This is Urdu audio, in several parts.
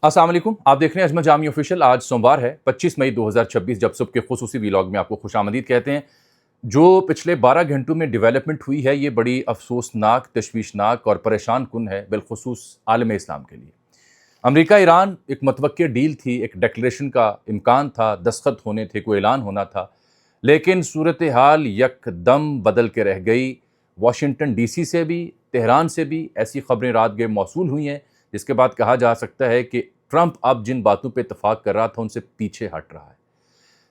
السلام علیکم، آپ دیکھ رہے ہیں اجمل جامی آفیشیل۔ آج سوموار ہے 25 مئی 2026، جب صبح کے خصوصی ویلاگ میں آپ کو خوش آمدید کہتے ہیں۔ جو پچھلے 12 گھنٹوں میں ڈیولپمنٹ ہوئی ہے یہ بڑی افسوسناک، تشویشناک اور پریشان کن ہے، بالخصوص عالم اسلام کے لیے۔ امریکہ ایران ایک متوقع ڈیل تھی، ایک ڈکلیریشن کا امکان تھا، دستخط ہونے تھے، کوئی اعلان ہونا تھا، لیکن صورتحال یک دم بدل کے رہ گئی۔ واشنگٹن ڈی سی سے بھی، تہران سے بھی ایسی خبریں رات گئے موصول ہوئی ہیں جس کے بعد کہا جا سکتا ہے کہ ٹرمپ اب جن باتوں پہ اتفاق کر رہا تھا ان سے پیچھے ہٹ رہا ہے۔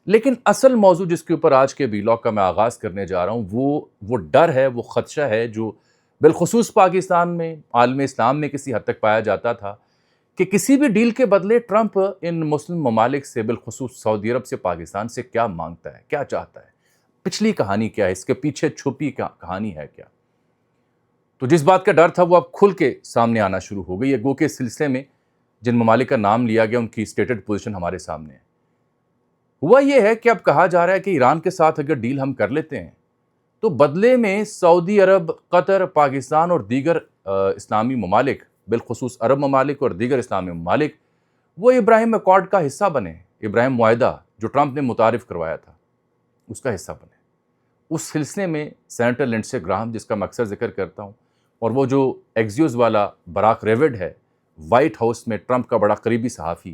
لیکن اصل موضوع جس کے اوپر آج کے ویلاگ کا میں آغاز کرنے جا رہا ہوں وہ ڈر ہے، وہ خدشہ ہے جو بالخصوص پاکستان میں، عالم اسلام میں کسی حد تک پایا جاتا تھا کہ کسی بھی ڈیل کے بدلے ٹرمپ ان مسلم ممالک سے، بالخصوص سعودی عرب سے، پاکستان سے کیا مانگتا ہے، کیا چاہتا ہے، پچھلی کہانی کیا ہے، اس کے پیچھے چھپی کہانی ہے کیا۔ تو جس بات کا ڈر تھا وہ اب کھل کے سامنے آنا شروع ہو گئی ہے۔ گو کے سلسلے میں جن ممالک کا نام لیا گیا ان کی اسٹیٹڈ پوزیشن ہمارے سامنے ہے۔ ہوا یہ ہے کہ اب کہا جا رہا ہے کہ ایران کے ساتھ اگر ڈیل ہم کر لیتے ہیں تو بدلے میں سعودی عرب، قطر، پاکستان اور دیگر اسلامی ممالک، بالخصوص عرب ممالک اور دیگر اسلامی ممالک، وہ ابراہیم ایکارڈ کا حصہ بنے، ابراہیم معاہدہ جو ٹرمپ نے متعارف کروایا تھا اس کا حصہ بنے۔ اس سلسلے میں سینیٹر لنڈسے گراہم، جس کا میں اکثر ذکر کرتا ہوں، اور وہ جو ایکزیوز والا براک ریوڈ ہے، وائٹ ہاؤس میں ٹرمپ کا بڑا قریبی صحافی،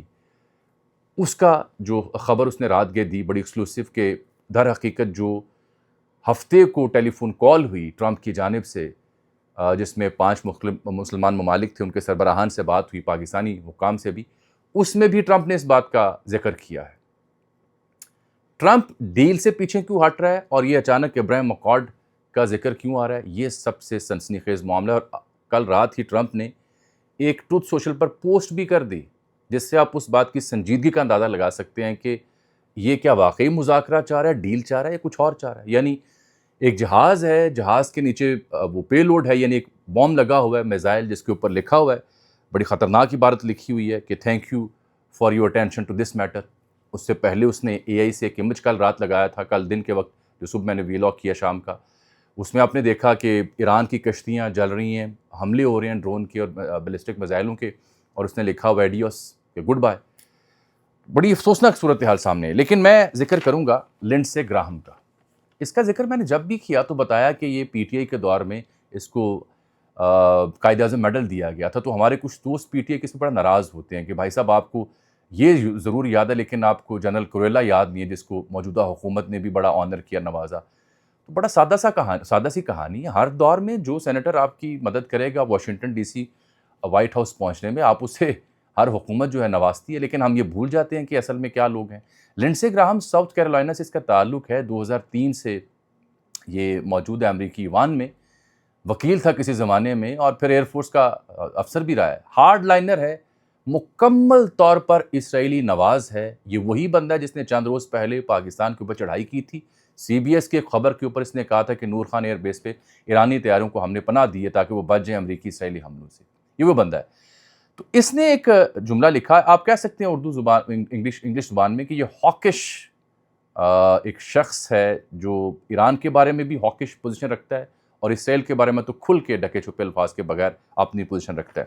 اس کا جو خبر اس نے رات گئے دی بڑی ایکسکلوسیو، کہ در حقیقت جو ہفتے کو ٹیلی فون کال ہوئی ٹرمپ کی جانب سے، جس میں 5 مختلف مسلمان ممالک تھے، ان کے سربراہان سے بات ہوئی، پاکستانی حکام سے بھی، اس میں بھی ٹرمپ نے اس بات کا ذکر کیا ہے۔ ٹرمپ ڈیل سے پیچھے کیوں ہٹ رہا ہے اور یہ اچانک ابراہیم ایکارڈ کا ذکر کیوں آ رہا ہے، یہ سب سے سنسنی خیز معاملہ ہے۔ اور کل رات ہی ٹرمپ نے ایک ٹروتھ سوشل پر پوسٹ بھی کر دی، جس سے آپ اس بات کی سنجیدگی کا اندازہ لگا سکتے ہیں کہ یہ کیا واقعی مذاکرہ چاہ رہا ہے، ڈیل چاہ رہا ہے یا کچھ اور چاہ رہا ہے۔ یعنی ایک جہاز ہے، جہاز کے نیچے وہ پے لوڈ ہے، یعنی ایک بوم لگا ہوا ہے، میزائل، جس کے اوپر لکھا ہوا ہے، بڑی خطرناک عبارت لکھی ہوئی ہے کہ thank you for your attention to this matter. اس سے پہلے اس نے اے آئی سے ایک امیج کل رات لگایا تھا، کل دن کے وقت، جو صبح میں نے ویلاگ کیا شام کا، اس میں آپ نے دیکھا کہ ایران کی کشتیاں جل رہی ہیں، حملے ہو رہے ہیں ڈرون کے اور بیلسٹک میزائلوں کے، اور اس نے لکھا ویڈیوس کہ گڈ بائے۔ بڑی افسوسناک صورتحال سامنے ہے۔ لیکن میں ذکر کروں گا لنڈسے گراہم کا۔ اس کا ذکر میں نے جب بھی کیا تو بتایا کہ یہ پی ٹی آئی کے دور میں اس کو قائد اعظم میڈل دیا گیا تھا، تو ہمارے کچھ دوست پی ٹی آئی کے سے بڑا ناراض ہوتے ہیں کہ بھائی صاحب آپ کو یہ ضرور یاد ہے لیکن آپ کو جنرل کوریلا یاد نہیں ہے، جس کو موجودہ حکومت نے بھی بڑا آنر کیا، نوازا۔ تو بڑا سادہ سی کہانی ہے۔ ہر دور میں جو سینیٹر آپ کی مدد کرے گا Washington D C, White House پہنچنے میں، آپ اسے ہر حکومت جو ہے نوازتی ہے، لیکن ہم یہ بھول جاتے ہیں کہ اصل میں کیا لوگ ہیں۔ لنڈسے گراہم ساؤتھ کیرولائنا سے اس کا تعلق ہے، 2003 سے یہ موجود ہے امریکی ایوان میں، وکیل تھا کسی زمانے میں، اور پھر ایئر فورس کا افسر بھی رہا ہے، ہارڈ لائنر ہے، مکمل طور پر اسرائیلی نواز ہے۔ یہ وہی بندہ ہے جس نے چند روز پہلے پاکستان کے اوپر چڑھائی کی تھی۔ سی بی ایس کی ایک خبر کے اوپر اس نے کہا تھا کہ نور خان ایئر بیس پہ ایرانی طیاروں کو ہم نے پناہ دی ہے تاکہ وہ بچ جائیں امریکی اسرائیلی حملوں سے۔ یہ وہ بندہ ہے۔ تو اس نے ایک جملہ لکھا، آپ کہہ سکتے ہیں اردو زبان، انگلش زبان میں، کہ یہ ہاکش ایک شخص ہے جو ایران کے بارے میں بھی ہاکش پوزیشن رکھتا ہے اور اسرائیل کے بارے میں تو کھل کے ڈھکے چھپے الفاظ کے بغیر اپنی پوزیشن رکھتا ہے۔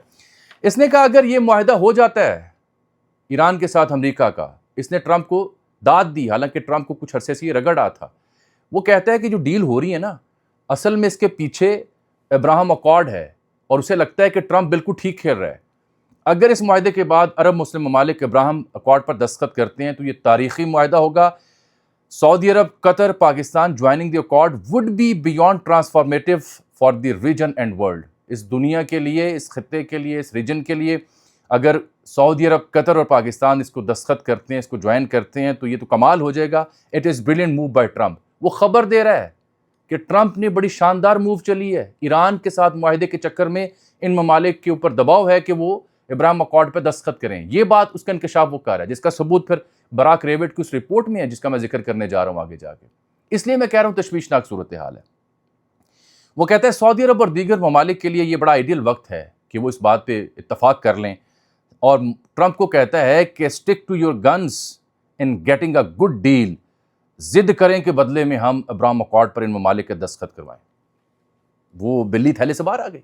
اس نے کہا اگر یہ معاہدہ ہو جاتا ہے ایران کے ساتھ امریکہ کا، اس نے ٹرمپ کو داد دی، حالانکہ ٹرمپ کو کچھ عرصے سے یہ رگڑ رہا تھا۔ وہ کہتا ہے کہ جو ڈیل ہو رہی ہے نا، اصل میں اس کے پیچھے ابراہیم ایکارڈ ہے، اور اسے لگتا ہے کہ ٹرمپ بالکل ٹھیک کھیل رہا ہے۔ اگر اس معاہدے کے بعد عرب مسلم ممالک ابراہیم ایکارڈ پر دستخط کرتے ہیں تو یہ تاریخی معاہدہ ہوگا۔ Saudi Arab, Qatar, Pakistan joining the accord would be beyond transformative for the region and world. اس دنیا کے لیے، اس خطے کے لیے، اس ریجن کے لیے، اگر سعودی عرب، قطر اور پاکستان اس کو دستخط کرتے ہیں، اس کو جوائن کرتے ہیں، تو یہ تو کمال ہو جائے گا۔ It is brilliant move by Trump. وہ خبر دے رہا ہے کہ ٹرمپ نے بڑی شاندار موو چلی ہے، ایران کے ساتھ معاہدے کے چکر میں ان ممالک کے اوپر دباؤ ہے کہ وہ ابراہیم ایکارڈ پہ دستخط کریں۔ یہ بات اس کا انکشاف وہ کر رہا ہے، جس کا ثبوت پھر براک ریوڈ کی اس رپورٹ میں ہے، جس کا میں ذکر کرنے جا رہا ہوں آگے جا کے۔ اس لیے میں کہہ رہا ہوں تشویشناک صورتحال ہے۔ وہ کہتا ہے سعودی عرب اور دیگر ممالک کے لیے یہ بڑا آئیڈیل وقت ہے کہ وہ اس بات پہ اتفاق کر لیں، اور ٹرمپ کو کہتا ہے کہ stick to your guns in getting a good deal, ضد کریں کہ بدلے میں ہم ابراہیم ایکارڈ پر ان ممالک کے دستخط کروائیں۔ وہ بلی تھیلے سے باہر آ گئی۔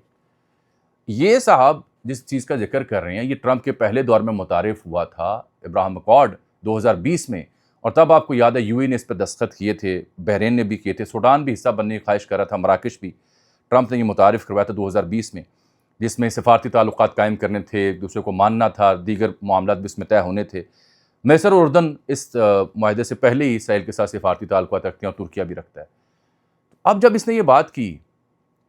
یہ صاحب جس چیز کا ذکر کر رہے ہیں یہ ٹرمپ کے پہلے دور میں متعارف ہوا تھا، ابراہم اکارڈ 2020 میں، اور تب آپ کو یاد ہے یو اے نے اس پہ دستخط کیے تھے، بحرین نے بھی کیے تھے، سوڈان بھی حصہ بننے کی خواہش کر رہا تھا، مراکش بھی۔ ٹرمپ نے یہ متعارف کروایا تھا 2020 میں، جس میں سفارتی تعلقات قائم کرنے تھے، ایک دوسرے کو ماننا تھا، دیگر معاملات بھی اس میں طے ہونے تھے۔ مصر اور اردن اس معاہدے سے پہلے ہی اسرائیل کے ساتھ سفارتی تعلقات رکھتے ہیں اور ترکیہ بھی رکھتا ہے۔ اب جب اس نے یہ بات کی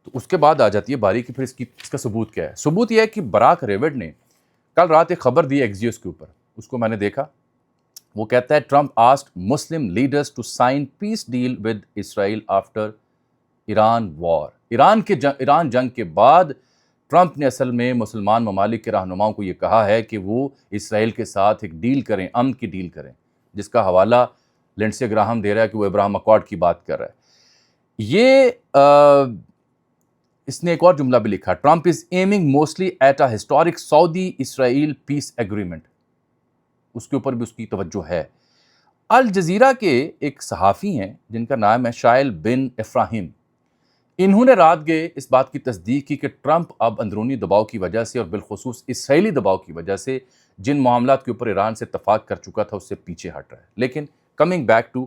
تو اس کے بعد آ جاتی ہے باری کہ پھر اس کا ثبوت کیا ہے۔ ثبوت یہ ہے کہ براک ریوڈ نے کل رات ایک خبر دی ایکزیوس کے اوپر، اس کو میں نے دیکھا۔ وہ کہتا ہے Trump asked Muslim leaders to sign peace deal with Israel after Iran war. Iran جنگ کے بعد ٹرمپ نے اصل میں مسلمان ممالک کے رہنماؤں کو یہ کہا ہے کہ وہ اسرائیل کے ساتھ ایک ڈیل کریں، امن کی ڈیل کریں، جس کا حوالہ لنڈسے گراہم دے رہا ہے کہ وہ ابراہم اکارڈ کی بات کر رہا ہے۔ یہ اس نے ایک اور جملہ بھی لکھا، Trump is aiming mostly at a historic Saudi Israel peace agreement, اس کے اوپر بھی اس کی توجہ ہے۔ الجزیرہ کے ایک صحافی ہیں جن کا نام ہے شائل بن افراہیم، انہوں نے رات گئے اس بات کی تصدیق کی کہ ٹرمپ اب اندرونی دباؤ کی وجہ سے اور بالخصوص اسرائیلی دباؤ کی وجہ سے جن معاملات کے اوپر ایران سے اتفاق کر چکا تھا اس سے پیچھے ہٹ رہا ہے۔ لیکن کمنگ بیک ٹو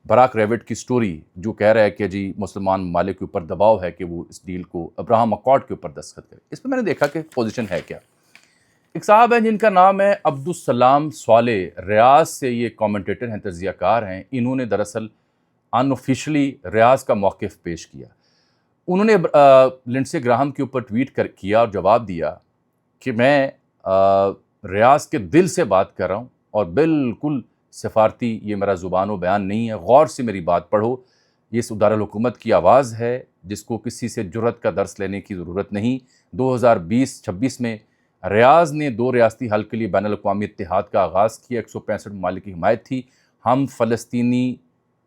براک ریوڈ کی سٹوری، جو کہہ رہا ہے کہ جی مسلمان ممالک کے اوپر دباؤ ہے کہ وہ اس ڈیل کو ابراہم اکارڈ کے اوپر دستخط کرے، اس پہ میں نے دیکھا کہ پوزیشن ہے کیا۔ ایک صاحب ہیں جن کا نام ہے عبدالسلام صالح، ریاض سے یہ کامنٹیٹر ہیں، تجزیہ کار ہیں، انہوں نے دراصل ان آفیشلی ریاض کا موقف پیش کیا۔ انہوں نے لنڈسے گراہم کے اوپر ٹویٹ کیا اور جواب دیا کہ میں ریاض کے دل سے بات کر رہا ہوں اور بالکل سفارتی یہ میرا زبان و بیان نہیں ہے، غور سے میری بات پڑھو، یہ اس دارالحکومت کی آواز ہے جس کو کسی سے جرأت کا درس لینے کی ضرورت نہیں۔ 2020-26 میں ریاض نے 2 ریاستی حل کے لیے بین الاقوامی اتحاد کا آغاز کیا، 165 ممالک کی حمایت تھی۔ ہم فلسطینی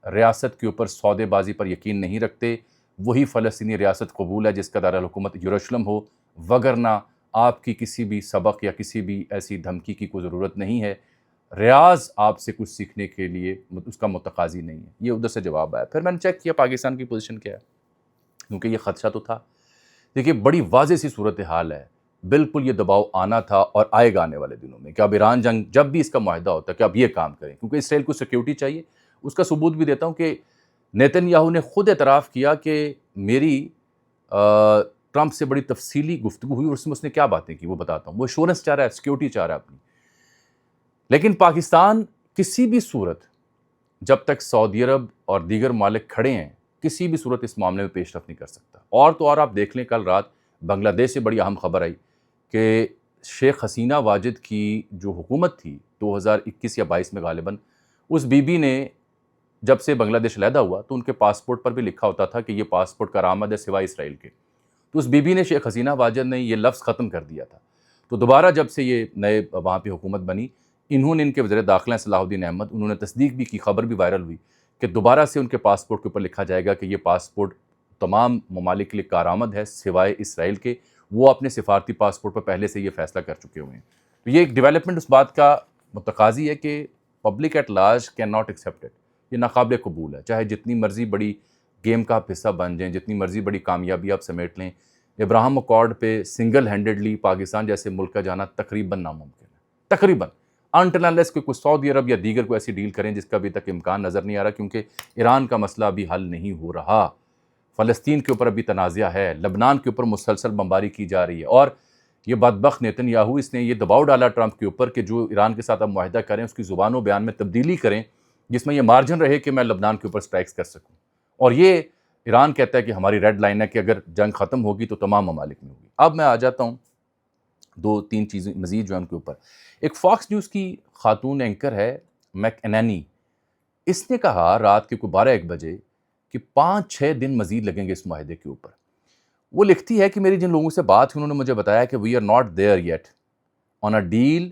ریاست کے اوپر سودے بازی پر یقین نہیں رکھتے، وہی فلسطینی ریاست قبول ہے جس کا دارالحکومت یروشلم ہو، وگرنہ آپ کی کسی بھی سبق یا کسی بھی ایسی دھمکی کی کوئی ضرورت نہیں ہے۔ ریاض آپ سے کچھ سیکھنے کے لیے اس کا متقاضی نہیں ہے۔ یہ ادھر سے جواب آیا۔ پھر میں نے چیک کیا پاکستان کی پوزیشن کیا ہے، کیونکہ یہ خدشہ تو تھا۔ دیکھیے بڑی واضح سی صورتحال ہے، بالکل یہ دباؤ آنا تھا اور آئے گا آنے والے دنوں میں کہ اب ایران جنگ جب بھی اس کا معاہدہ ہوتا ہے کہ اب یہ کام کریں، کیونکہ اسرائیل کو سیکیورٹی چاہیے۔ اس کا ثبوت بھی دیتا ہوں کہ نیتن یاہو نے خود اعتراف کیا کہ میری ٹرمپ سے بڑی تفصیلی گفتگو ہوئی اور اس نے کیا باتیں کی وہ بتاتا ہوں۔ وہ ایشورنس چاہ رہا ہے، سیکیورٹی چاہ رہا ہے اپنی۔ لیکن پاکستان کسی بھی صورت جب تک سعودی عرب اور دیگر ممالک کھڑے ہیں کسی بھی صورت اس معاملے میں پیش رفت نہیں کر سکتا۔ اور تو اور آپ دیکھ لیں کل رات بنگلہ دیش سے بڑی اہم خبر آئی کہ شیخ حسینہ واجد کی جو حکومت تھی 2021 یا 22 میں غالباً، اس بی بی نے جب سے بنگلہ دیش علیحدہ ہوا تو ان کے پاسپورٹ پر بھی لکھا ہوتا تھا کہ یہ پاسپورٹ کارآمد ہے سوائے اسرائیل کے۔ تو اس بی بی نے شیخ حسینہ واجد نے یہ لفظ ختم کر دیا تھا۔ تو دوبارہ جب سے یہ نئے وہاں پہ حکومت بنی، انہوں نے ان کے وزیر داخلہ صلاح الدین احمد، انہوں نے تصدیق بھی کی، خبر بھی وائرل ہوئی کہ دوبارہ سے ان کے پاسپورٹ کے اوپر لکھا جائے گا کہ یہ پاسپورٹ تمام ممالک کے لیے کارآمد ہے سوائے اسرائیل کے۔ وہ اپنے سفارتی پاسپورٹ پر پہلے سے یہ فیصلہ کر چکے ہوئے ہیں۔ تو یہ ایک ڈیولپمنٹ اس بات کا متقاضی ہے کہ public at large can not accept it, یہ ناقابل قبول ہے، چاہے جتنی مرضی بڑی گیم کا آپ حصہ بن جائیں، جتنی مرضی بڑی کامیابی آپ سمیٹ لیں، ابراہم اکارڈ پہ سنگل ہینڈڈلی پاکستان جیسے ملک کا جانا تقریباً ناممکن ہے، تقریباً until unless کہ کوئی سعودی عرب یا دیگر کو ایسی ڈیل کریں جس کا ابھی تک امکان نظر نہیں آ رہا، کیونکہ ایران کا مسئلہ ابھی حل نہیں ہو رہا، فلسطین کے اوپر ابھی تنازع ہے، لبنان کے اوپر مسلسل بمباری کی جا رہی ہے، اور یہ بدبخت نیتن یاہو اس نے یہ دباؤ ڈالا ٹرمپ کے اوپر کہ جو ایران کے ساتھ اب معاہدہ کریں اس کی زبان و بیان میں تبدیلی کریں جس میں یہ مارجن رہے کہ میں لبنان کے اوپر سٹرائکس کر سکوں۔ اور یہ ایران کہتا ہے کہ ہماری ریڈ لائن ہے کہ اگر جنگ ختم ہوگی تو تمام ممالک میں ہوگی۔ اب میں آ جاتا ہوں 2-3 چیزیں مزید جو ہیں ان کے اوپر۔ ایک فاکس نیوز کی خاتون اینکر ہے میک انینی، اس نے کہا رات کے کوئی 12-1 بجے کہ 5-6 دن مزید لگیں گے اس معاہدے کے اوپر۔ وہ لکھتی ہے کہ میری جن لوگوں سے بات ہوئی انہوں نے مجھے بتایا کہ we are not there yet on a deal,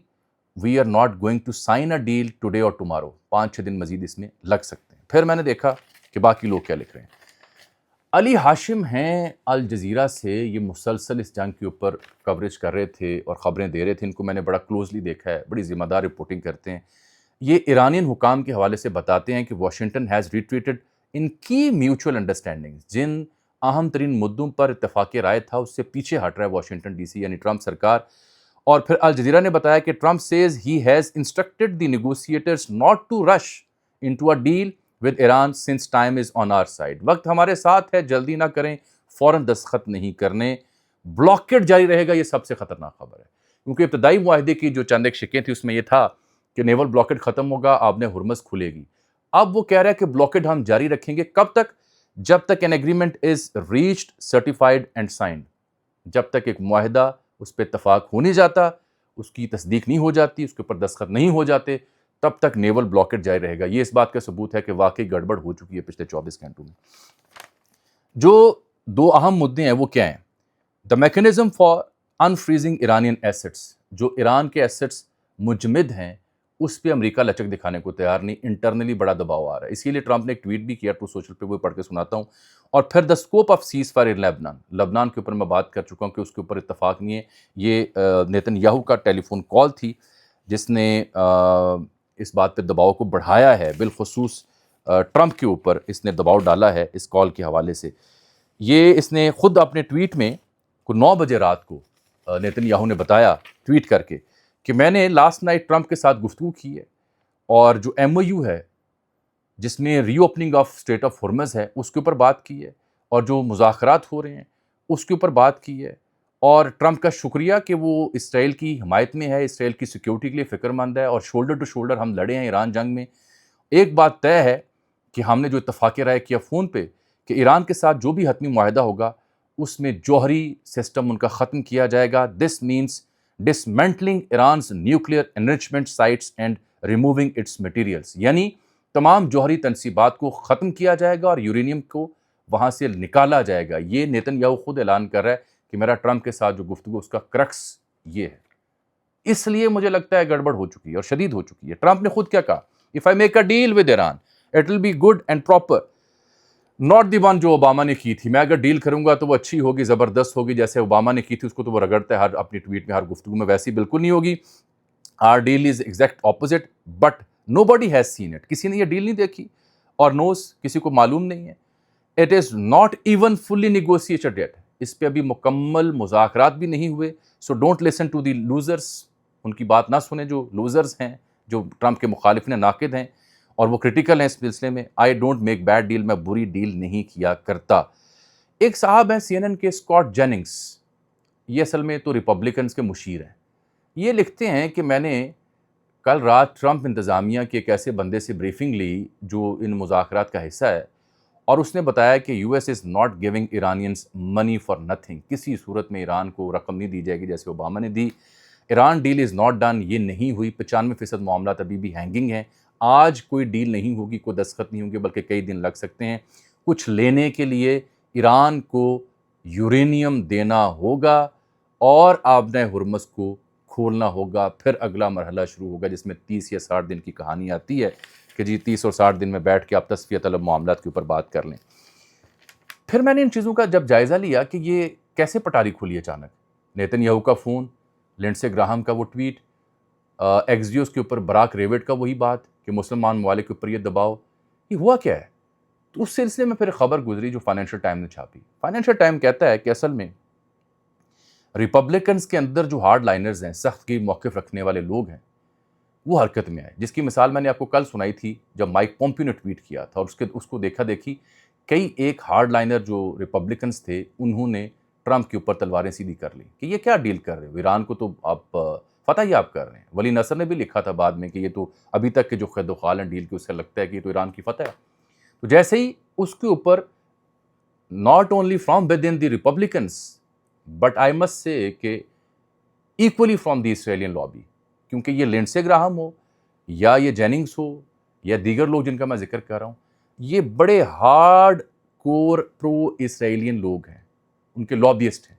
we are not going to sign a deal today اور ٹمارو، 5-6 دن مزید اس میں لگ سکتے ہیں۔ پھر میں نے دیکھا کہ باقی لوگ کیا لکھ رہے ہیں۔ علی ہاشم ہیں الجزیرہ سے، یہ مسلسل اس جنگ کے اوپر کوریج کر رہے تھے اور خبریں دے رہے تھے، ان کو میں نے بڑا کلوزلی دیکھا ہے، بڑی ذمہ دار رپورٹنگ کرتے ہیں۔ یہ ایرانین حکام کے حوالے سے بتاتے ہیں کہ واشنگٹن ہیز ریٹریٹڈ ان کی میوچول انڈرسٹینڈنگ، جن اہم ترین مدعوں پر اتفاق رائے تھا اس سے پیچھے ہٹ رہا ہے واشنگٹن ڈی سی یعنی ٹرمپ سرکار. اور پھر الجزیرہ نے بتایا کہ Trump says he has instructed the negotiators not to rush into a deal with Iran since time is on our side. وقت ہمارے ساتھ ہے، جلدی نہ کریں، فوراً دستخط نہیں کرنے. بلاکیٹ جاری رہے گا، یہ سب سے خطرناک خبر ہے، کیونکہ ابتدائی معاہدے کی جو چند ایک شقیں تھیں اس میں یہ تھا کہ نیول بلاکیٹ ختم ہوگا، آبِ ہرمز کھلے گی. اب وہ کہہ رہا ہے کہ بلاکیٹ ہم جاری رکھیں گے. کب تک؟ جب تک an agreement is reached, certified and signed. جب تک ایک معاہدہ اس پہ اتفاق ہو نہیں جاتا، اس کی تصدیق نہیں ہو جاتی، اس کے اوپر دستخط نہیں ہو جاتے، تب تک نیول بلاکیٹ جاری رہے گا. یہ اس بات کا ثبوت ہے کہ واقعی گڑبڑ ہو چکی ہے پچھلے 24 گھنٹوں میں. جو دو اہم مدعے ہیں وہ کیا ہیں؟ دا میکنزم فار انفریزنگ ایرانین ایسٹس. جو ایران کے ایسٹس مجمد ہیں اس پہ امریکہ لچک دکھانے کو تیار نہیں، انٹرنلی بڑا دباؤ آ رہا ہے. اسی لیے ٹرمپ نے ایک ٹویٹ بھی کیا ٹرو سوشل پہ، وہ پڑھ کے سناتا ہوں. اور پھر the scope of cease fire in Lebanon. لبنان کے اوپر میں بات کر چکا ہوں کہ اس کے اوپر اتفاق نہیں ہے. یہ نیتن یاہو کا ٹیلی فون کال تھی جس نے اس بات پہ دباؤ کو بڑھایا ہے، بالخصوص ٹرمپ کے اوپر اس نے دباؤ ڈالا ہے اس کال کے حوالے سے. یہ اس نے خود اپنے ٹویٹ میں کو 9 بجے رات کو نیتن یاہو نے بتایا ٹویٹ کر کے کہ میں نے لاسٹ نائٹ ٹرمپ کے ساتھ گفتگو کی ہے، اور جو ایم او یو ہے جس میں reopening of Strait of Hormuz ہے اس کے اوپر بات کی ہے، اور جو مذاکرات ہو رہے ہیں اس کے اوپر بات کی ہے. اور ٹرمپ کا شکریہ کہ وہ اسرائیل کی حمایت میں ہے، اسرائیل کی سیکیورٹی کے لیے فکر مند ہے، اور شولڈر ٹو شولڈر ہم لڑے ہیں ایران جنگ میں. ایک بات طے ہے کہ ہم نے جو اتفاق رائے کیا فون پہ کہ ایران کے ساتھ جو بھی حتمی معاہدہ ہوگا اس میں جوہری سسٹم ان کا ختم کیا جائے گا. This means dismantling Iran's nuclear enrichment sites and removing its materials. یعنی تمام جوہری تنصیبات کو ختم کیا جائے گا اور یورینیم کو وہاں سے نکالا جائے گا. یہ نیتن یاہو خود اعلان کر رہا ہے کہ میرا ٹرمپ کے ساتھ جو گفتگو اس کا کرکس یہ ہے. اس لیے مجھے لگتا ہے گڑبڑ ہو چکی ہے اور شدید ہو چکی ہے. ٹرمپ نے خود کیا کہا؟ if I make a deal with Iran, it will be good and proper, not the one جو اوباما نے کی تھی. میں اگر ڈیل کروں گا تو وہ اچھی ہوگی، زبردست ہوگی، جیسے اوباما نے کی تھی اس کو تو وہ رگڑتا ہے ہر اپنی ٹویٹ میں، ہر گفتگو میں، ویسی بالکل نہیں ہوگی. our deal is exact opposite but nobody has seen it. کسی نے یہ ڈیل نہیں دیکھی اور نوز کسی کو معلوم نہیں ہے. it is not even fully negotiated yet. اس پہ ابھی مکمل مذاکرات بھی نہیں ہوئے. so don't listen to the losers. ان کی بات نہ سنیں جو لوزرز ہیں، جو ٹرمپ کے مخالف ہیں، ناقد ہیں اور وہ کرٹیکل ہیں اس سلسلے میں. I don't make bad deal. میں بری ڈیل نہیں کیا کرتا. ایک صاحب ہیں CNN کے اسکاٹ جیننگز، یہ اصل میں تو ریپبلکنز کے مشیر ہیں. یہ لکھتے ہیں کہ میں نے کل رات ٹرمپ انتظامیہ کے ایک ایسے بندے سے بریفنگ لی جو ان مذاکرات کا حصہ ہے، اور اس نے بتایا کہ U S is not giving Iranians money for nothing. کسی صورت میں ایران کو رقم نہیں دی جائے گی جیسے اوباما نے دی. Iran deal is not done. یہ نہیں ہوئی. 95% معاملات ابھی بھی ہینگنگ ہیں. آج کوئی ڈیل نہیں ہوگی، کوئی دستخط نہیں ہوں گے، بلکہ کئی دن لگ سکتے ہیں. کچھ لینے کے لیے ایران کو یورینیم دینا ہوگا اور آبِ ہرمز کو کھولنا ہوگا. پھر اگلا مرحلہ شروع ہوگا جس میں 30 یا 60 دن کی کہانی آتی ہے کہ جی 30 اور 60 دن میں بیٹھ کے آپ تصفیہ طلب معاملات کے اوپر بات کر لیں. پھر میں نے ان چیزوں کا جب جائزہ لیا کہ یہ کیسے پٹاری کھلی اچانک. نیتن یاہو کا فون، لنڈسے گراہم کا وہ ٹویٹ، ایکسیوس کے اوپر براک ریوٹ کا وہی بات کہ مسلمان ممالک کے اوپر یہ دباؤ. یہ ہوا کیا ہے؟ تو اس سلسلے میں پھر خبر گزری جو فائنینشل ٹائم نے چھاپی. فائنینشل ٹائم کہتا ہے کہ اصل میں ریپبلکنز کے اندر جو ہارڈ لائنرز ہیں، سخت کی موقف رکھنے والے لوگ ہیں، وہ حرکت میں آئے. جس کی مثال میں نے آپ کو کل سنائی تھی جب مائک پومپیو نے ٹویٹ کیا تھا، اور اس کو دیکھا دیکھی کئی ایک ہارڈ لائنر جو ریپبلکنز تھے انہوں نے ٹرمپ کے اوپر تلواریں سیدھی کر لی کہ یہ کیا ڈیل کر رہے ہو، ایران کو تو آپ فتح ہی آپ کر رہے ہیں. ولی نصر نے بھی لکھا تھا بعد میں کہ یہ تو ابھی تک کے جو خد و خال ہیں ڈیل کے، اس سے لگتا ہے کہ یہ تو ایران کی فتح ہے. تو جیسے ہی اس کے اوپر not only from with in the Republicans but I must سے کہ ایکولی فرام دی اسرائیلین لابی، کیونکہ یہ لنڈسے گراہم ہو یا یہ جیننگز ہو یا دیگر لوگ جن کا میں ذکر کر رہا ہوں، یہ بڑے ہارڈ کور پرو اسرائیلین لوگ ہیں، ان کے لابیسٹ ہیں.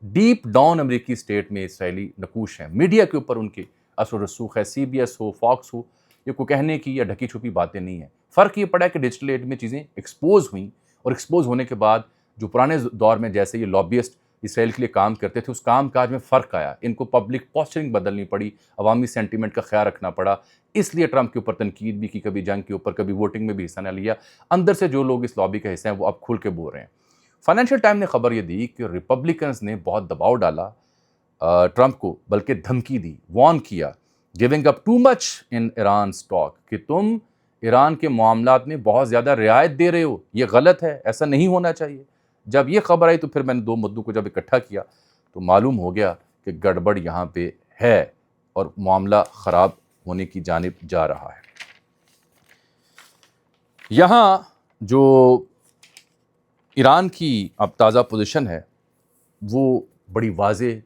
ڈیپ ڈاؤن امریکی اسٹیٹ میں اسرائیلی نقوش ہیں. میڈیا کے اوپر ان کے اثر و رسوخ ہے. CBS ہو، فاکس ہو، یہ کوئی کہنے کی یا ڈھکی چھپی باتیں نہیں ہیں. فرق یہ پڑا ہے کہ ڈیجیٹل ایج میں چیزیں ایکسپوز ہوئیں، اور ایکسپوز ہونے کے بعد جو پرانے دور میں جیسے یہ لابیسٹ اسرائیل کے لیے کام کرتے تھے اس کام کاج میں فرق آیا. ان کو پبلک پوسچرنگ بدلنی پڑی، عوامی سینٹیمنٹ کا خیال رکھنا پڑا. اس لیے ٹرمپ کے اوپر تنقید بھی کی، کبھی جنگ کے اوپر، کبھی ووٹنگ میں بھی حصہ نہ لیا. اندر سے جو لوگ اس لابی کا حصہ ہیں وہ اب کھل کے بول رہے ہیں. فائنینشیل ٹائم نے خبر یہ دی کہ ریپبلکنز نے بہت دباؤ ڈالا ٹرمپ کو، بلکہ دھمکی دی، وارن کیا، گیونگ اپ ٹو مچ ان ایران اسٹاک، کہ تم ایران کے معاملات میں بہت زیادہ رعایت دے رہے ہو، یہ غلط ہے، ایسا نہیں ہونا چاہیے۔ جب یہ خبر آئی تو پھر میں نے دو مدعوں کو جب اکٹھا کیا تو معلوم ہو گیا کہ گڑبڑ یہاں پہ ہے اور معاملہ خراب ہونے کی جانب جا رہا ہے۔ یہاں جو ایران کی اب تازہ پوزیشن ہے وہ بڑی واضح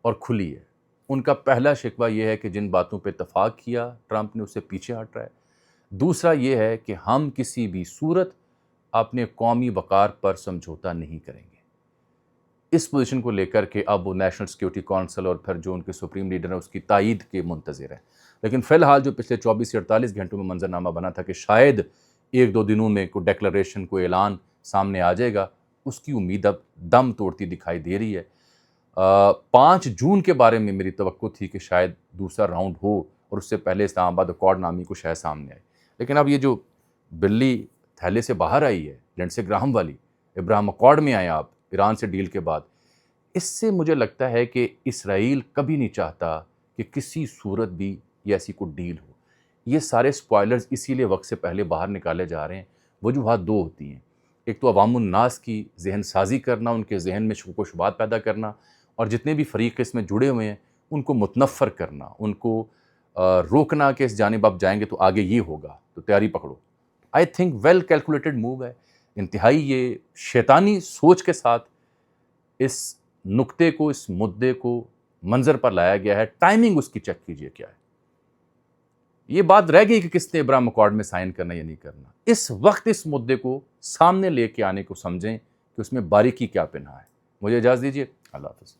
اور کھلی ہے۔ ان کا پہلا شکوہ یہ ہے کہ جن باتوں پہ اتفاق کیا ٹرمپ نے اس سے پیچھے ہٹ رہا ہے۔ دوسرا یہ ہے کہ ہم کسی بھی صورت اپنے قومی وقار پر سمجھوتا نہیں کریں گے۔ اس پوزیشن کو لے کر کے اب وہ نیشنل سیکیورٹی کونسل اور پھر جو ان کے سپریم لیڈر ہیں اس کی تائید کے منتظر ہیں۔ لیکن فی الحال جو پچھلے 24 سے 48 گھنٹوں میں منظرنامہ بنا تھا کہ شاید ایک دو دنوں میں کوئی ڈیکلریشن، کوئی اعلان سامنے آ جائے گا، اس کی امید اب دم توڑتی دکھائی دے رہی ہے۔ 5 جون کے بارے میں میری توقع تھی کہ شاید دوسرا راؤنڈ ہو اور اس سے پہلے اسلام آباد اکارڈ نامی کو شاید سامنے آئے، لیکن اب یہ جو بلی تھیلے سے باہر آئی ہے، لینڈسے گراہم والی، ابراہم اکارڈ میں آئے آپ ایران سے ڈیل کے بعد، اس سے مجھے لگتا ہے کہ اسرائیل کبھی نہیں چاہتا کہ کسی صورت بھی یہ ایسی کوئی ڈیل ہو۔ یہ سارے سپوائلرز اسی لیے وقت سے پہلے باہر نکالے جا رہے ہیں۔ وجوہات دو ہوتی ہیں، ایک تو عوام الناس کی ذہن سازی کرنا، ان کے ذہن میں شکوک و شبہات پیدا کرنا، اور جتنے بھی فریق اس میں جڑے ہوئے ہیں ان کو متنفر کرنا، ان کو روکنا کہ اس جانب آپ جائیں گے تو آگے یہ ہوگا، تو تیاری پکڑو۔ I think well calculated move ہے، انتہائی یہ شیطانی سوچ کے ساتھ اس نکتے کو، اس مدعے کو منظر پر لایا گیا ہے۔ ٹائمنگ اس کی چیک کیجئے کیا ہے۔ یہ بات رہ گئی کہ کس نے ابراہم اکارڈ میں سائن کرنا یا نہیں کرنا۔ اس وقت اس مدعے کو سامنے لے کے آنے کو سمجھیں کہ اس میں باریکی کیا پنہا ہے۔ مجھے اجازت دیجیے، اللہ حافظ۔